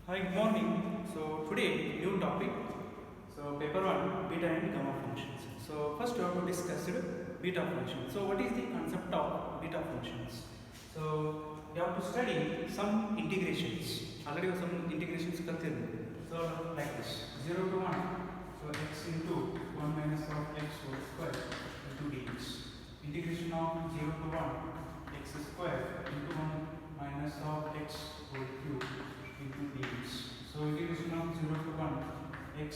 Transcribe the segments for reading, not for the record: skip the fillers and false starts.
Hi, good morning. So today new topic. So paper one, beta and gamma functions. So first we have to discuss beta functions. So what is the concept of beta functions? So you have to study some integrations. Already some integrations considered. So like this, 0 to 1. So x into 1 minus of x whole square into dx. Integration of 0 to 1 x square into 1 minus of x whole cube into dx. So integration of 0 to 1 x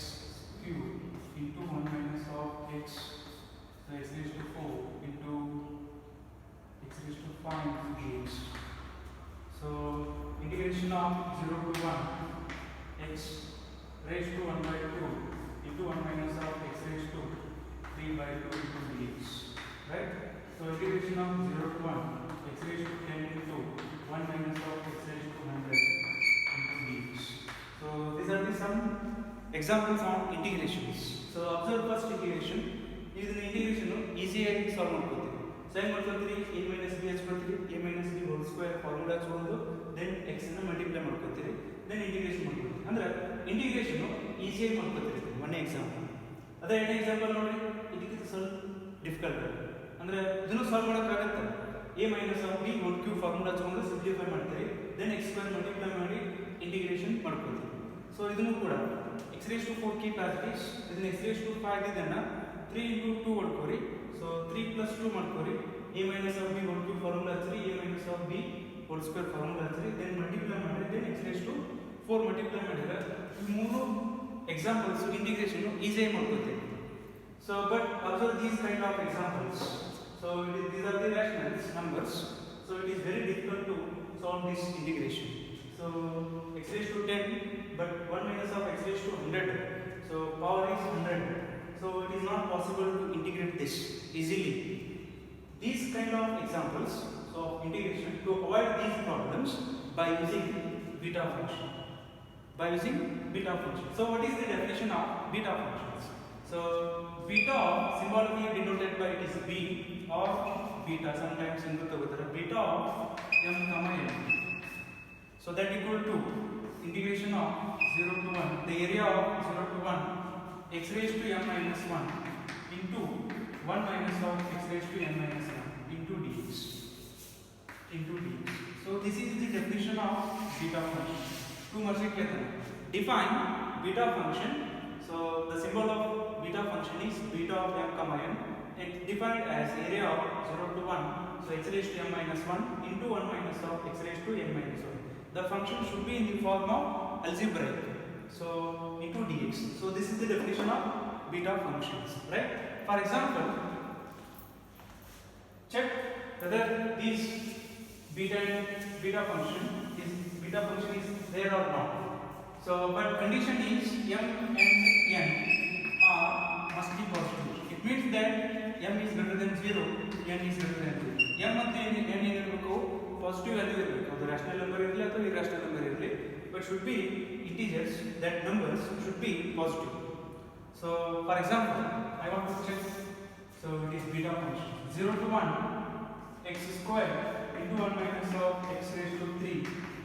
cube into 1 minus of x, so x raised to 4 into x raised to 5 dx. So integration of 0 to 1 x raised to 1 by 2 into 1 minus of x raised to 3 by 2 into dx. Right? So integration of 0 to 1 x raised to 10 into 1 minus of x raised to 100 into dx. So these are the some examples of integrations. So observe first integration. This integration easy ಆಗಿ solve ಮಾಡ್ಕೊತೀವಿ. So ಏನು ಮಾಡ್ಕೊತೀವಿ, a minus b ಹಚ್ಕೊತೀವಿ, a minus b whole square formula ಹಚ್ಕೊಂಡು then x ಅನ್ನು multiply ಮಾಡ್ಕೊತೀವಿ, then integration ಮಾಡ್ಕೊತೀವಿ. ಅಂದ್ರೆ ಇಂಟಿಗ್ರೇಷನ್ ಈಸಿ ಆಗಿ ಮಾಡ್ಕೊತೀವಿ. One example. ಅದೇ ಎರಡನೇ ಎಕ್ಸಾಂಪಲ್ ನೋಡಿ, ಇದಕ್ಕಿಂತ ಸ್ವಲ್ಪ ಡಿಫಿಕಲ್ಟ್. ಅಂದ್ರೆ ಇದನ್ನು ಸಾಲ್ವ್ ಮಾಡೋಕ್ಕಾಗತ್ತೆ. a minus of b whole cube formula ಹಚ್ಕೊಂಡು ಸಿಂಪ್ಲಿಫೈ ಮಾಡ್ತೀವಿ, ದೆನ್ x ಸ್ಕ್ವೇರ್ ಮಲ್ಟಿಪ್ಲೈ ಮಾಡಿ ಇಂಟಿಗ್ರೇಷನ್ ಮಾಡ್ಕೊತೀವಿ. ಸೊ ಇದನ್ನು ಕೂಡ x raised to 4 keep as it is. ಇದನ್ನ x raised to 5 ಇದನ್ನ 3 into 2 ಮಾಡ್ಕೊರಿ. ಸೊ 3 plus 2 ಮಾಡ್ಕೊರಿ. a minus of b whole cube formula ಹಚ್ಚಿರಿ, a minus of b whole square formula ಹಚ್ಚಿರಿ, ದೆನ್ ಮಲ್ಟಿಪ್ಲೈ ಮಾಡಿರಿ, then x raised to 4 multiply ಮಾಡಿದ್ರೆ ಈ ಮೂರು ಎಕ್ಸಾಂಪಲ್ಸ್ ಇಂಟಿಗ್ರೇಷನ್ ಈಸಿಯಾಗಿ ಮಾಡ್ಕೊತೀವಿ. So but observe these kind of examples. So these are the rational numbers. So it is very difficult to solve this integration. So x raised to 10, but 1 minus of x raised to 100. So power is 100. So it is not possible to integrate this easily. These kind of examples of integration, to avoid these problems by using beta function. By using beta function. So what is the definition of beta functions? So beta symbolically denoted by it is b or beta. Sometimes in the beta of m comma n. So that equal to integration of 0 to 1, the area of 0 to 1 x raised to m minus 1 into 1 minus of x raised to n minus 1 into dx. So this is the definition of beta function. Two more define beta function. So the symbol of beta function is beta of m comma n. It's defined as area of 0 to 1. So x raised to m minus 1 into 1 minus of x raised to n minus 1. The function should be in the form of algebraic. So into dx. So this is the definition of beta functions, right? For example, check whether this beta function is there or not. So but condition is m and n are must be positive. It means that m is greater than 0, n is greater than 2. m ಮತ್ತು n ಏನಿರಬೇಕು, positive value ಇರಬೇಕು. ಅದು rational number ಇರಲಿ ಅಥವಾ irrational number ಇರಲಿ, but should be integers, that numbers should be positive. So for example, I want to check. So it is beta function 0 to 1 x square into 1 minus of x raised to 3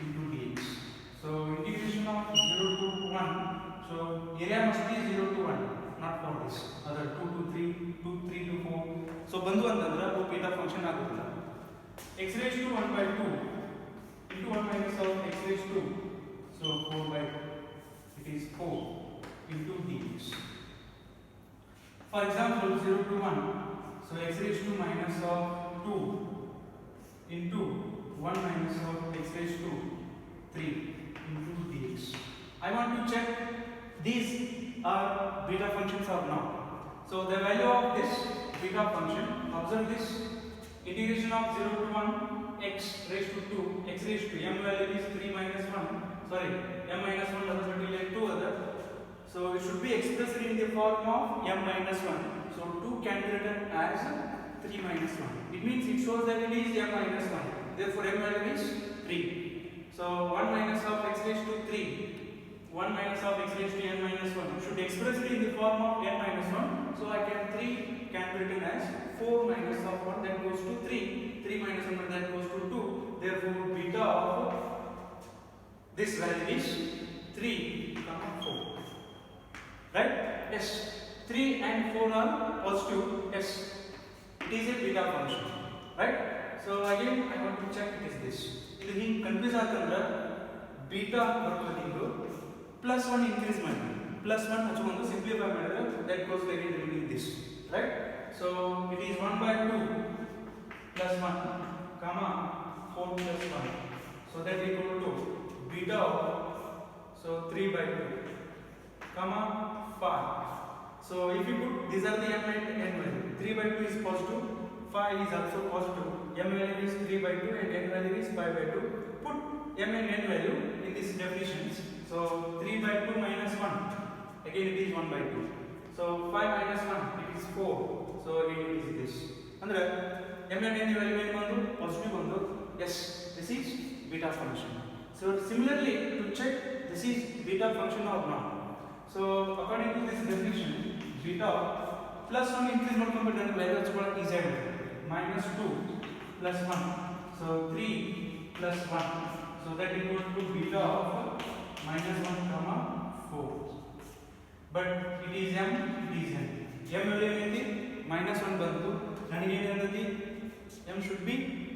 into dx. So integration of 0 to 1. So area must be 0 to 1, not for this other 2 to 3 to 4. So ಬಂದು ಅಂತಂದ್ರೆ ಅದು beta function ಆಗುತ್ತಿಲ್ಲ. x raised to 1 by 2 into 1 minus of x raised to, so 4 by 2, it is 4 into dx. For example, 0 to 1, so x raised to minus of 2 into 1 minus of x raised to 3 into dx. I want to check these are beta functions or not. So the value of this beta function, observe this, integration of 0 to 1 x raised to 2, x raised to m value is 3 minus 1, sorry, m minus 1 other material 2 other. So it should be expressed in the form of m minus 1. So 2 can be written as 3 minus 1. It means it shows that it is m minus 1. Therefore m value is 3. So 1 minus of x raised to 3, 1 minus of x raised to n minus 1 should express it in the form of n minus 1. So I can 3 can be written as 4 minus of 1, that goes to 3. 3 minus 1, that goes to 2. Therefore beta of this value is 3, 4. Right? Yes. 3 and 4 are positive. Yes. It is a beta function. Right? So again I want to check it is this. ಇದು ಹಿಂಗೆ confuse ಆಗ್ತಂದ್ರೆ beta ಬರ್ಕೋದಿಂದು +1 increase ಮಾಡಿ +1 ಹಚ್ಕೊಂಡು simplify ಮಾಡಿದ್ರೆ that goes again remaining this. Right? So it is 1/2 plus 1 comma 4 plus 1. So that equal to beta of 3/2 comma 5. So if you put these are the m and n value. 3/2 is positive, 5 is also positive. M value is 3/2 and n value is 5/2. Put m and n value in these definitions. So 3/2 minus 1. Again it is 1/2. So 5 minus 1 it is 4. So again it is this. Andre m and n value ಏನು ಬಂದು positive ಬಂದು. Yes, this is beta function. So similarly to check this is beta function or not. So according to this definition, beta +1 increase ಮಾಡ್ಕೊಂಡ್ಬಿಟ್ರೆ value ಹಚ್ಕೊಳ್ಳೋಕೆ easy ಆಗುತ್ತೆ. -2 plus 1. So 3 plus 1. So that equals to beta of -1 comma 4. But it is m, it is n. M value ಏನೈತಿ -1 ಬಂತು. ನನಗೆ ಏನಂತೈತಿ m should be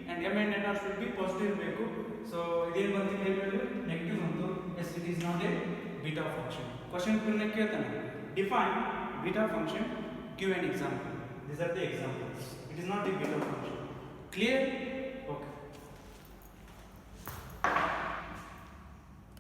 and m and n should be positive ಇರಬೇಕು. So ಇದೇನು ಬಂತು m value negative ಬಂತು. Yes, it is not a beta function. Question ಪೂರ್ಣ ಕೇಳ್ತಾನೆ. Define beta function. Give an example. These are the examples. It is not a beta function. Clear?